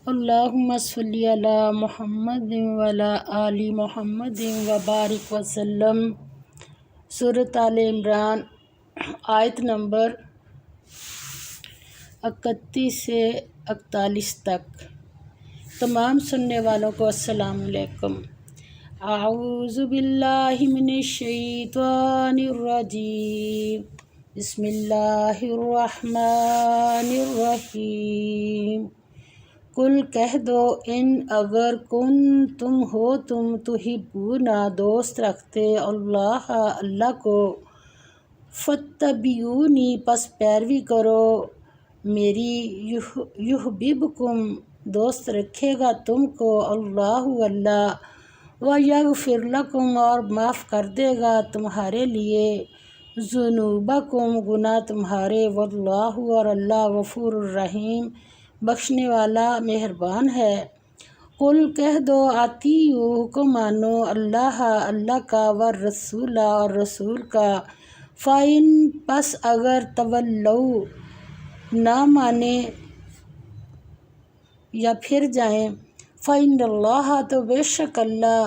اللہم صلی علی محمد وعلی آل محمد وبارک وسلم۔ سورۃ آل عمران آیت نمبر 31 سے 41 تک۔ تمام سننے والوں کو السلام علیکم۔ اعوذ باللہ من الشیطان الرجیم، بسم اللہ الرحمن الرحیم۔ کل کہہ دو ان اگر تم ہو تم تحبون دوست رکھتے اللہ کو، فاتبعونی پس پیروی کرو میری، یحببکم دوست رکھے گا تم کو اللہ، ویغفر لکم اور معاف کر دے گا تمہارے لیے، ذنوبکم گناہ تمہارے، واللہ اور اللہ غفور الرحیم بخشنے والا مہربان ہے۔ قل کہہ دو اطیعوا حکم مانو اللہ کا، والرسول اور رسول کا، فإن پس اگر تولوا نہ مانے یا پھر جائیں، فإن اللہ تو بے شک اللہ،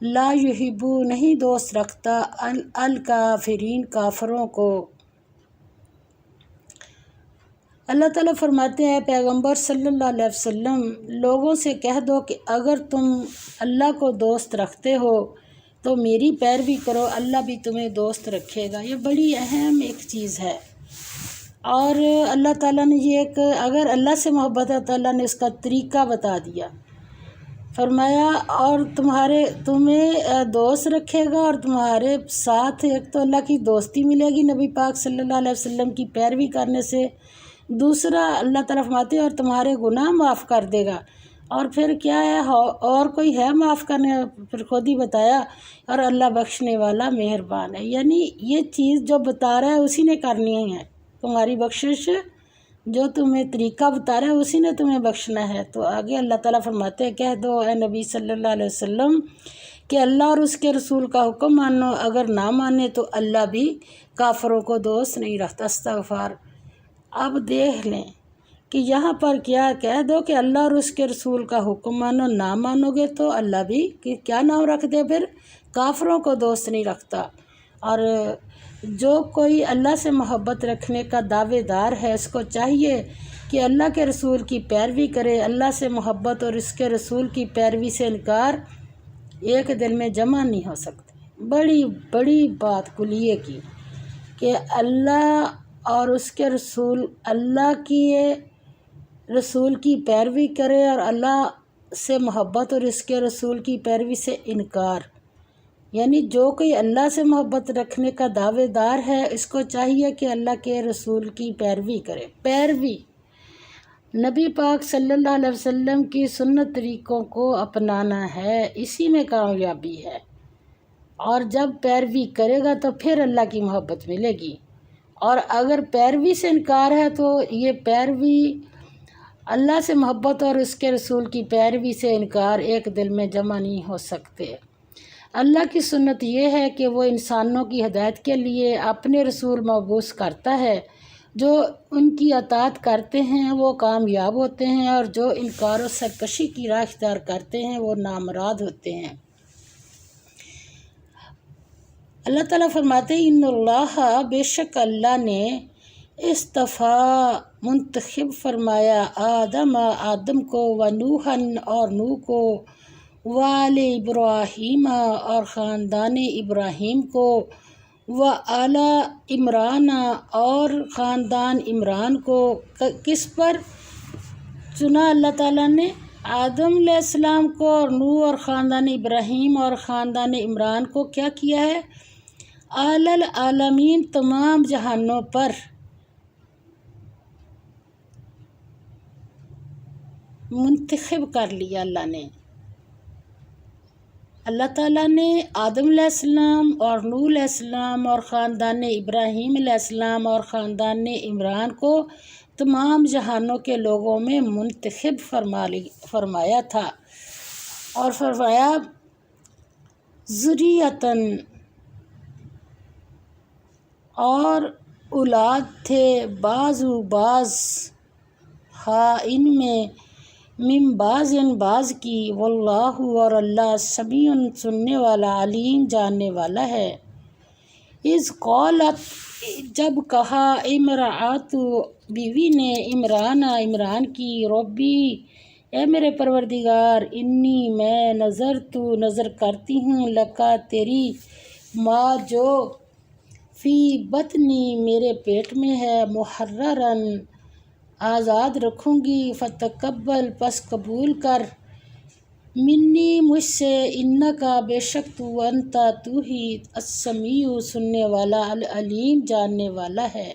لا یحب نہیں دوست رکھتا الکافرین کافروں کو۔ اللہ تعالیٰ فرماتے ہیں پیغمبر صلی اللہ علیہ وسلم لوگوں سے کہہ دو کہ اگر تم اللہ کو دوست رکھتے ہو تو میری پیروی کرو، اللہ بھی تمہیں دوست رکھے گا۔ یہ بڑی اہم ایک چیز ہے، اور اللہ تعالیٰ نے یہ اگر اللہ سے محبت ہے تو اللہ نے اس کا طریقہ بتا دیا، فرمایا اور تمہیں دوست رکھے گا، اور تمہارے ساتھ ایک تو اللہ کی دوستی ملے گی نبی پاک صلی اللہ علیہ وسلم کی پیروی کرنے سے، دوسرا اللہ تعالیٰ فرماتے ہیں اور تمہارے گناہ معاف کر دے گا۔ اور پھر کیا ہے، اور کوئی ہے معاف کرنے، پھر خود ہی بتایا، اور اللہ بخشنے والا مہربان ہے۔ یعنی یہ چیز جو بتا رہا ہے اسی نے کرنی ہے، تمہاری بخشش جو تمہیں طریقہ بتا رہا ہے اسی نے تمہیں بخشنا ہے۔ تو آگے اللہ تعالیٰ فرماتے ہیں کہہ دو اے نبی صلی اللہ علیہ وسلم کہ اللہ اور اس کے رسول کا حکم مانو، اگر نہ مانے تو اللہ بھی کافروں کو دوست نہیں رکھتا۔ استغفار۔ اب دیکھ لیں کہ یہاں پر کیا کہہ دو کہ اللہ اور اس کے رسول کا حکم مانو، نہ مانو گے تو اللہ بھی کیا نام رکھ دے، پھر کافروں کو دوست نہیں رکھتا۔ اور جو کوئی اللہ سے محبت رکھنے کا دعوے دار ہے اس کو چاہیے کہ اللہ کے رسول کی پیروی کرے۔ اللہ سے محبت اور اس کے رسول کی پیروی سے انکار ایک دل میں جمع نہیں ہو سکتے۔ بڑی بڑی بات کلیے کی کہ اللہ اور اس کے رسول، اللہ کی رسول کی پیروی کرے اور اللہ سے محبت اور اس کے رسول کی پیروی سے انکار، یعنی جو کوئی اللہ سے محبت رکھنے کا دعوے دار ہے اس کو چاہیے کہ اللہ کے رسول کی پیروی کرے۔ پیروی نبی پاک صلی اللہ علیہ وسلم کی سنت طریقوں کو اپنانا ہے، اسی میں کامیابی ہے، اور جب پیروی کرے گا تو پھر اللہ کی محبت ملے گی۔ اور اگر پیروی سے انکار ہے تو یہ پیروی اللہ سے محبت اور اس کے رسول کی پیروی سے انکار ایک دل میں جمع نہیں ہو سکتے۔ اللہ کی سنت یہ ہے کہ وہ انسانوں کی ہدایت کے لیے اپنے رسول مبعوث کرتا ہے، جو ان کی اطاعت کرتے ہیں وہ کامیاب ہوتے ہیں، اور جو انکار و سرکشی کی راہ اختیار کرتے ہیں وہ نامراد ہوتے ہیں۔ اللہ تعالیٰ فرماتے ہیں ان اللہ بے شک اللہ نے اصطفیٰ منتخب فرمایا آدم کو، ونوحً اور نوح کو، وآل ابراہیم اور خاندان ابراہیم کو، وآل عمران اور خاندان عمران کو۔ کس پر چنا اللہ تعالیٰ نے؟ آدم علیہ السلام کو اور نوح اور خاندان ابراہیم اور خاندان عمران کو کیا کیا ہے؟ علی العالمین تمام جہانوں پر منتخب کر لیا اللہ نے۔ اللہ تعالیٰ نے آدم علیہ السلام اور نوح علیہ السلام اور خاندان ابراہیم علیہ السلام اور خاندان عمران کو تمام جہانوں کے لوگوں میں منتخب فرمایا تھا، اور فرمایا ذریۃً اور اولاد تھے بعض ہاں ان میں من بعض بعض کی، واللہ اور اللہ سمیع سننے والا، علیم جاننے والا ہے۔ اذ قالت جب کہا امرأۃ بیوی نے عمران کی، ربی اے میرے پروردگار، انی میں نظر کرتی ہوں، لکا تیری، ماں جو فی بطنی میرے پیٹ میں ہے، محررن آزاد رکھوں گی، فتقبل پس قبول کر، منی مجھ سے، انکا بے شک تو، انتا تو ہی، السمیع سننے والا، العلیم جاننے والا ہے۔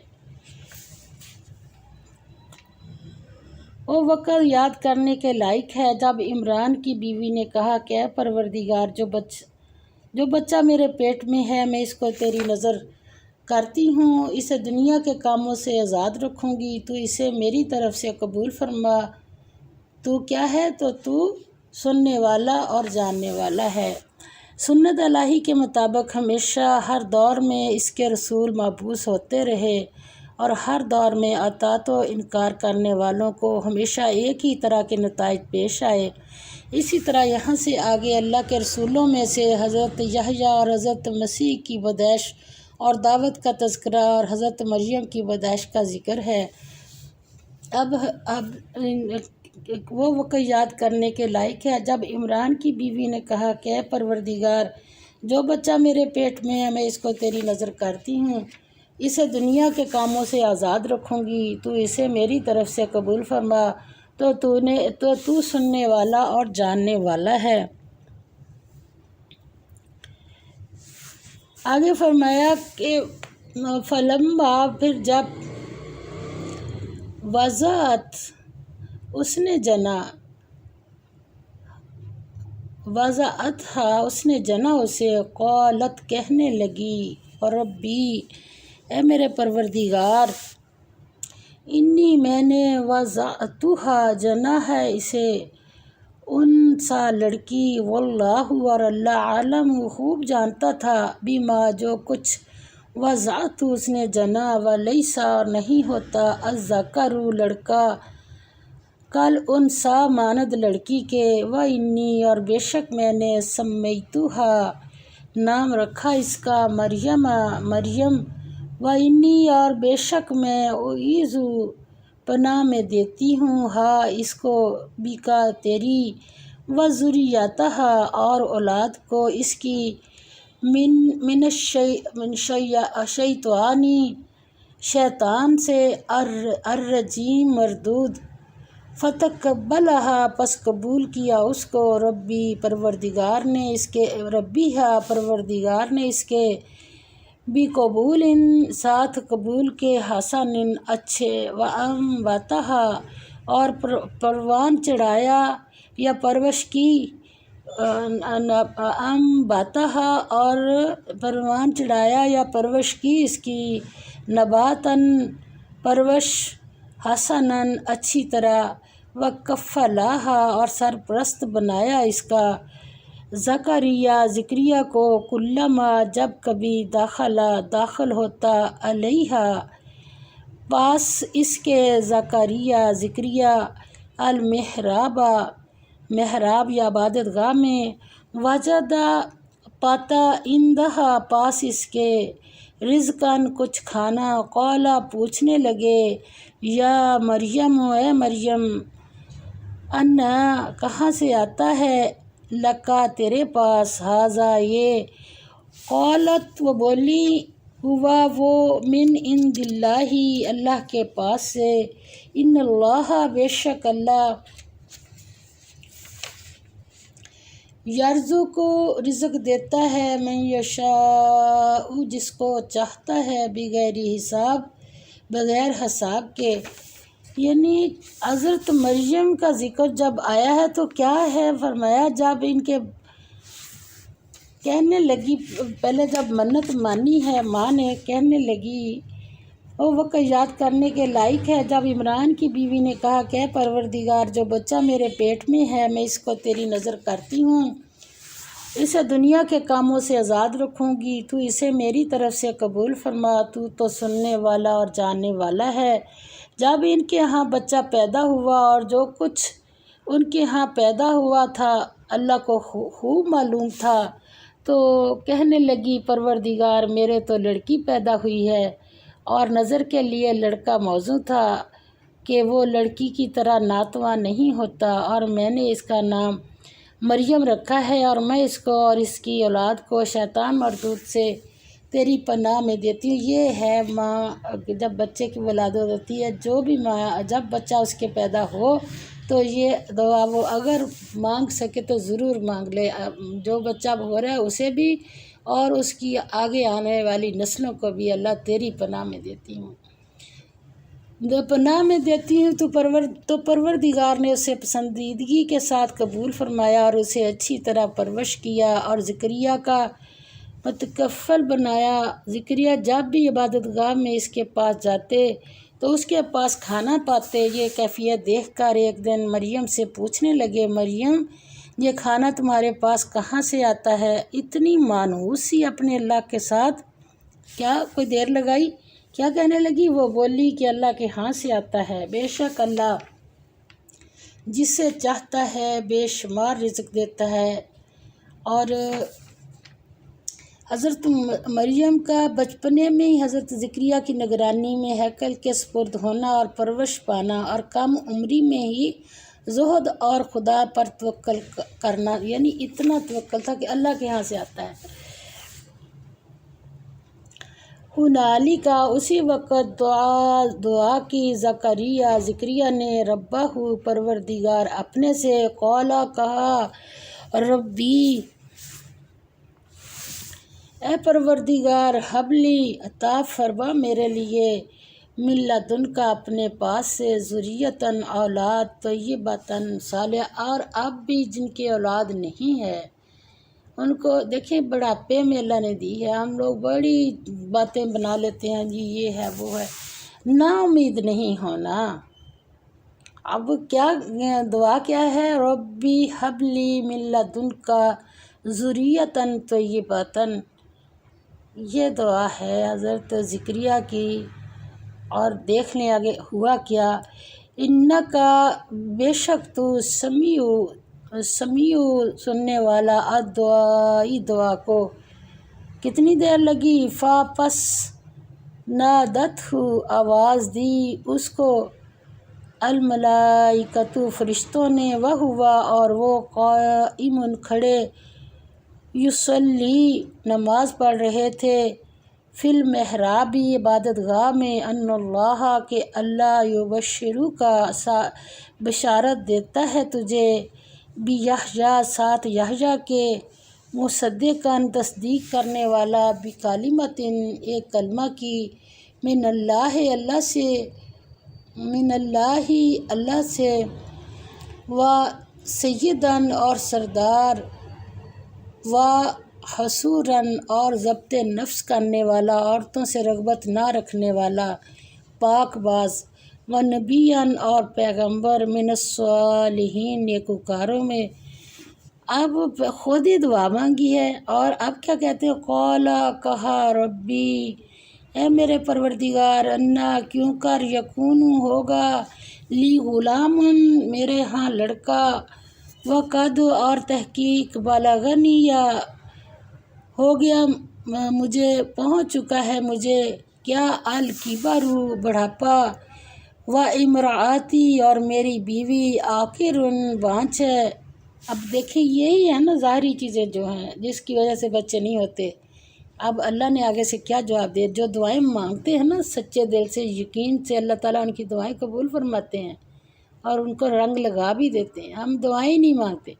وہ وقت یاد کرنے کے لائق ہے جب عمران کی بیوی نے کہا کہ اے پروردگار، جو بچہ میرے پیٹ میں ہے میں اس کو تیری نظر کرتی ہوں، اسے دنیا کے کاموں سے آزاد رکھوں گی، تو اسے میری طرف سے قبول فرما، تو کیا ہے، تو سننے والا اور جاننے والا ہے۔ سنت الہی کے مطابق ہمیشہ ہر دور میں اس کے رسول مبعوث ہوتے رہے، اور ہر دور میں اطاعت و انکار کرنے والوں کو ہمیشہ ایک ہی طرح کے نتائج پیش آئے۔ اسی طرح یہاں سے آگے اللہ کے رسولوں میں سے حضرت یحییٰ اور حضرت مسیح کی پیدائش اور دعوت کا تذکرہ، اور حضرت مریم کی پیدائش کا ذکر ہے۔ اب وہ وقت یاد کرنے کے لائق ہے جب عمران کی بیوی نے کہا کہ اے پروردگار، جو بچہ میرے پیٹ میں ہے میں اس کو تیری نظر کرتی ہوں، اسے دنیا کے کاموں سے آزاد رکھوں گی، تو اسے میری طرف سے قبول فرما، تو سننے والا اور جاننے والا ہے۔ آگے فرمایا کہ فلما پھر جب وضعت اس نے جنا، وضعتھا اس نے جنا اسے، قالت کہنے لگی، ربی اے میرے پروردگار، انی میں نے وضعتھا جنا ہے اسے، انثیٰ لڑکی، واللہ اور اللہ عالم خوب جانتا تھا، بما جو کچھ، وضعت اس نے جنا، ولیس اور نہیں ہوتا، الذکر لڑکا، کل انثیٰ مانند لڑکی کے، وانی اور بے شک میں نے سمیتھا نام رکھا اس کا، مریم، وانی اور بے شک میں اعیذ پناہ میں دیتی ہوں، ہاں اس کو، بیکا تیری، وذریتہا اور اولاد کو اس کی، من شیطان سے، الرجیم مردود، فتقبلہا پس قبول کیا اس کو، ربی پروردگار نے اس کے، بقبول ساتھ قبول کے، حسن اچھے، وانبتہا اور پروان چڑھایا یا پرورش کی، انبتہا اور پروان چڑھایا یا پرورش کی اس کی، نباتاً پرورش، حسناً اچھی طرح، وکفلاہا اور سرپرست بنایا اس کا، زکریا کو، کلما جب کبھی، داخل ہوتا، علیہا پاس اس کے، زکریا، محراب یا عبادت گاہ میں، وجدا پاتا، عندہا پاس اس کے، رزقاً کچھ کھانا، قالا پوچھنے لگے، یا مریم اے مریم، انا کہاں سے آتا ہے، لکا تیرے پاس، ھذا یہ، قالت وہ بولی، ہوا وہ، من عند اللہ اللہ کے پاس سے، ان اللہ بے شک اللہ، یرزق رزق دیتا ہے، من یشاء جس کو چاہتا ہے، بغیر حساب بغیر حساب کے۔ یعنی حضرت مریم کا ذکر جب آیا ہے تو کیا ہے، فرمایا جب ان کے کہنے لگی، پہلے جب منت مانی ہے ماں نے، کہنے لگی، وہ وقت یاد کرنے کے لائق ہے جب عمران کی بیوی نے کہا کہ اے پروردگار، جو بچہ میرے پیٹ میں ہے میں اس کو تیری نظر کرتی ہوں، اسے دنیا کے کاموں سے آزاد رکھوں گی، تو اسے میری طرف سے قبول فرما، تو سننے والا اور جاننے والا ہے۔ جب ان کے ہاں بچہ پیدا ہوا اور جو کچھ ان کے ہاں پیدا ہوا تھا، اللہ کو خوب معلوم تھا، تو کہنے لگی پروردگار میرے تو لڑکی پیدا ہوئی ہے، اور نظر کے لیے لڑکا موزوں تھا کہ وہ لڑکی کی طرح ناتواں نہیں ہوتا، اور میں نے اس کا نام مریم رکھا ہے، اور میں اس کو اور اس کی اولاد کو شیطان مردود سے تیری پناہ میں دیتی ہوں۔ یہ ہے ماں جب بچے کی ولادت ہوتی ہے، جو بھی ماں جب بچہ اس کے پیدا ہو تو یہ دعا وہ اگر مانگ سکے تو ضرور مانگ لے، جو بچہ ہو رہا ہے اسے بھی اور اس کی آگے آنے والی نسلوں کو بھی، اللہ تیری پناہ میں دیتی ہوں، پناہ میں دیتی ہوں۔ تو پروردگار نے اسے پسندیدگی کے ساتھ قبول فرمایا اور اسے اچھی طرح پرورش کیا اور زکریا کا متکفل بنایا۔ زکریا جب بھی عبادت گاہ میں اس کے پاس جاتے تو اس کے پاس کھانا پاتے۔ یہ کیفیت دیکھ کر ایک دن مریم سے پوچھنے لگے، مریم یہ کھانا تمہارے پاس کہاں سے آتا ہے؟ اتنی مانوسی اپنے اللہ کے ساتھ کیا کوئی دیر لگائی؟ کیا کہنے لگی؟ وہ بولی کہ اللہ کے ہاں سے آتا ہے، بے شک اللہ جسے چاہتا ہے بے شمار رزق دیتا ہے۔ اور حضرت مریم کا بچپنے میں ہی حضرت زکریا کی نگرانی میں ہیکل کے سپرد ہونا اور پرورش پانا، اور کم عمری میں ہی زہد اور خدا پر توکل کرنا، یعنی اتنا توکل تھا کہ اللہ کے ہاں سے آتا ہے۔ ہنالکا اسی وقت دعا کی زکریا نے ربہ پروردگار اپنے سے، قولا کہا ربی اے پروردگار، حبلی عطا فرما میرے لیے، من لدنکا اپنے پاس سے، ذریۃً اولاد، طیبۃً صالحہ، اور اب بھی جن کی اولاد نہیں ہے ان کو دیکھیں بڑھاپے میں اللہ نے دی ہے۔ ہم لوگ بڑی باتیں بنا لیتے ہیں، جی یہ ہے وہ ہے، نا امید نہیں ہونا۔ اب کیا دعا کیا ہے؟ ربی حبلی من لدنکا ذریۃً طیبۃً، یہ دعا ہے حضرت زکریا کی۔ اور دیکھ لیں آگے ہوا کیا، انکا بے شک تو سمیع سننے والا، الدعائی دعا کو۔ کتنی دیر لگی؟ پس نادتہ آواز دی اس کو، الملائکۃ فرشتوں نے، وہو اور وہ قائم کھڑے، یصلی نماز پڑھ رہے تھے، فی المحراب عبادت گاہ میں، ان اللہ کہ اللہ یبشرک بشارت دیتا ہے تجھے، بیحییٰ ساتھ یحییٰ کے، مصدقاً تصدیق کرنے والا، بکلمۃ ایک کلمہ کی، من اللہ اللہ سے، و سیداً اور سردار، و حصوراً اور ضبط نفس کرنے والا، عورتوں سے رغبت نہ رکھنے والا، پاک باز، و نبیاً اور پیغمبر، من الصالحین نیکوکاروں میں۔ اب خود ہی دعا مانگی ہے، اور اب کیا کہتے ہیں؟ قولا کہا ربی اے میرے پروردگار، انا کیوں کر، یکون ہوگا، لی غلام میرے ہاں لڑکا، وقد اور تحقیق، بلغنی یا ہو گیا مجھے، پہنچ چکا ہے مجھے، کیا، الکبر بڑھاپا، و امراتی اور میری بیوی، عاقر بانجھ ہے۔ اب دیکھیں یہی ہے نا ظاہری چیزیں جو ہیں جس کی وجہ سے بچے نہیں ہوتے۔ اب اللہ نے آگے سے کیا جواب دے؟ جو دعائیں مانگتے ہیں نا سچے دل سے، یقین سے، اللہ تعالیٰ ان کی دعائیں قبول فرماتے ہیں اور ان کو رنگ لگا بھی دیتے ہیں۔ ہم دعائیں نہیں مانگتے۔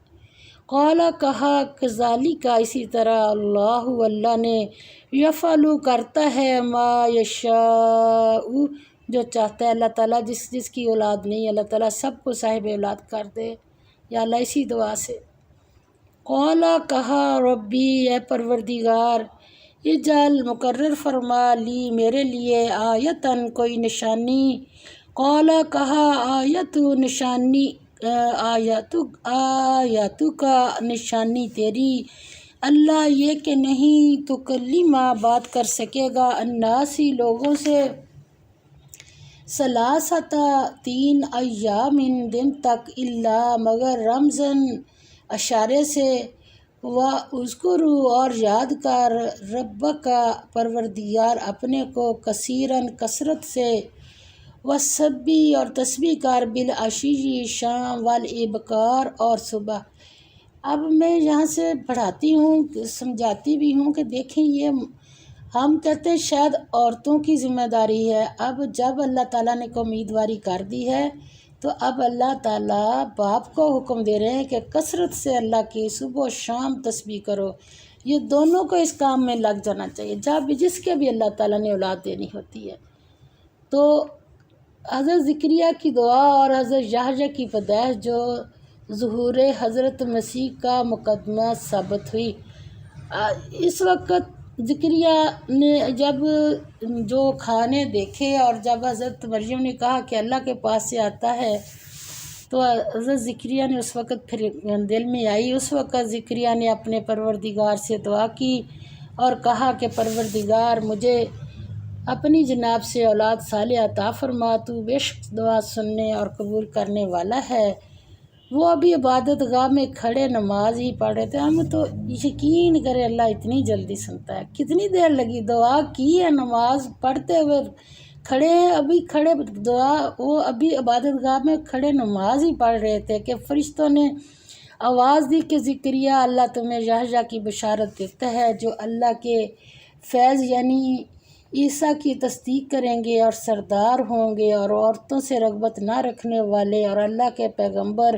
قولا کہا کذالک اسی طرح، اللہ نے، یفعل کرتا ہے، ما یشاء جو چاہتا ہے اللہ تعالیٰ، جس کی اولاد نہیں، اللہ تعالیٰ سب کو صاحب اولاد کر دے، یا اللہ اسی دعا سے۔ قولا کہا ربی اے پروردگار، اجعل مقرر فرما، لی میرے لیے، آیتاً کوئی نشانی، قولا کہا آیت نشانی، آیتو کا نشانی تیری، اللہ یہ کہ نہیں تکلم بات کر سکے گا، الناسی لوگوں سے، ثلاثتا 3 ایام دن تک الا مگر رمضان اشارے سے اذکروا اور یاد کر ربک کا پروردگار اپنے کو کثیرن کثرت سے وسبی اور تسبیح کر بالعشی شام والابکار اور صبح۔ اب میں یہاں سے پڑھاتی ہوں، سمجھاتی بھی ہوں کہ دیکھیں یہ ہم کہتے ہیں شاید عورتوں کی ذمہ داری ہے۔ اب جب اللہ تعالیٰ نے امیدواری کر دی ہے تو اب اللہ تعالیٰ باپ کو حکم دے رہے ہیں کہ کثرت سے اللہ کی صبح و شام تسبیح کرو۔ یہ دونوں کو اس کام میں لگ جانا چاہیے جب جس کے بھی اللہ تعالیٰ نے اولاد دینی ہوتی ہے۔ تو حضرت زکریا کی دعا اور حضرت یحییٰ کی پیدائش جو ظہور حضرت مسیح کا مقدمہ ثابت ہوئی۔ اس وقت زکریا نے جب جو کھانے دیکھے اور جب حضرت مریم نے کہا کہ اللہ کے پاس سے آتا ہے تو حضرت زکریا نے اس وقت پھر دل میں آئی۔ اس وقت زکریا نے اپنے پروردگار سے دعا کی اور کہا کہ پروردگار مجھے اپنی جناب سے اولاد صالح عطا فرما، تو بے شک دعا سننے اور قبول کرنے والا ہے۔ وہ ابھی عبادت گاہ میں کھڑے نماز ہی پڑھ رہے تھے۔ ہم تو یقین کرے اللہ اتنی جلدی سنتا ہے، کتنی دیر لگی، دعا کی ہے، نماز پڑھتے ہوئے کھڑے ہیں، ابھی کھڑے دعا، وہ ابھی عبادت گاہ میں کھڑے نماز ہی پڑھ رہے تھے کہ فرشتوں نے آواز دی کہ زکریا اللہ تمہیں یحییٰ کی بشارت دیتا ہے جو اللہ کے فیض یعنی عیسیٰ کی تصدیق کریں گے اور سردار ہوں گے اور عورتوں سے رغبت نہ رکھنے والے اور اللہ کے پیغمبر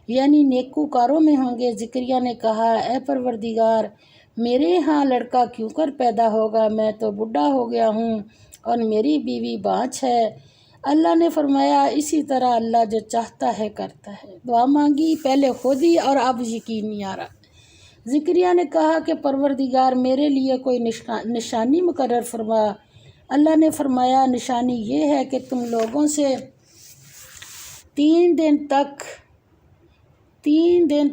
یعنی نیکوکاروں میں ہوں گے۔ زکریا نے کہا اے پروردگار میرے ہاں لڑکا کیوں کر پیدا ہوگا، میں تو بوڑھا ہو گیا ہوں اور میری بیوی بانجھ ہے۔ اللہ نے فرمایا اسی طرح اللہ جو چاہتا ہے کرتا ہے۔ دعا مانگی پہلے خود ہی اور اب یقین نہیں آ رہا۔ زکریا نے کہا کہ پروردگار میرے لیے کوئی نشانی مقرر فرما۔ اللہ نے فرمایا نشانی یہ ہے کہ تم لوگوں سے 3 دن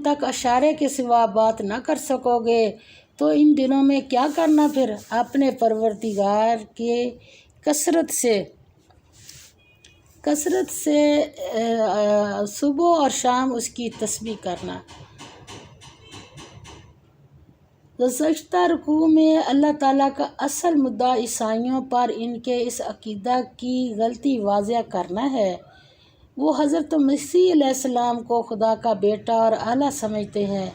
تک اشارے کے سوا بات نہ کر سکو گے، تو ان دنوں میں کیا کرنا پھر اپنے پروردگار کے کثرت سے صبح اور شام اس کی تسبیح کرنا۔ گزشتہ رکوع میں اللہ تعالیٰ کا اصل مدعا عیسائیوں پر ان کے اس عقیدہ کی غلطی واضح کرنا ہے۔ وہ حضرت مسیح علیہ السلام کو خدا کا بیٹا اور اعلیٰ سمجھتے ہیں۔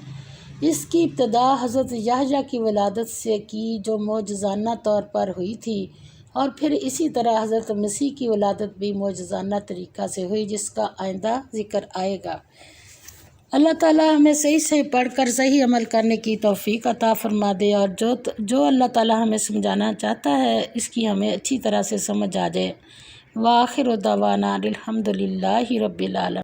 اس کی ابتدا حضرت یحییٰ کی ولادت سے کی جو معجزانہ طور پر ہوئی تھی، اور پھر اسی طرح حضرت مسیح کی ولادت بھی معجزانہ طریقہ سے ہوئی جس کا آئندہ ذکر آئے گا۔ اللہ تعالیٰ ہمیں صحیح پڑھ کر صحیح عمل کرنے کی توفیق عطا فرما دے، اور جو اللہ تعالیٰ ہمیں سمجھانا چاہتا ہے اس کی ہمیں اچھی طرح سے سمجھ آ جائے۔ وآخر دعوانا الحمد للہ رب العالمین۔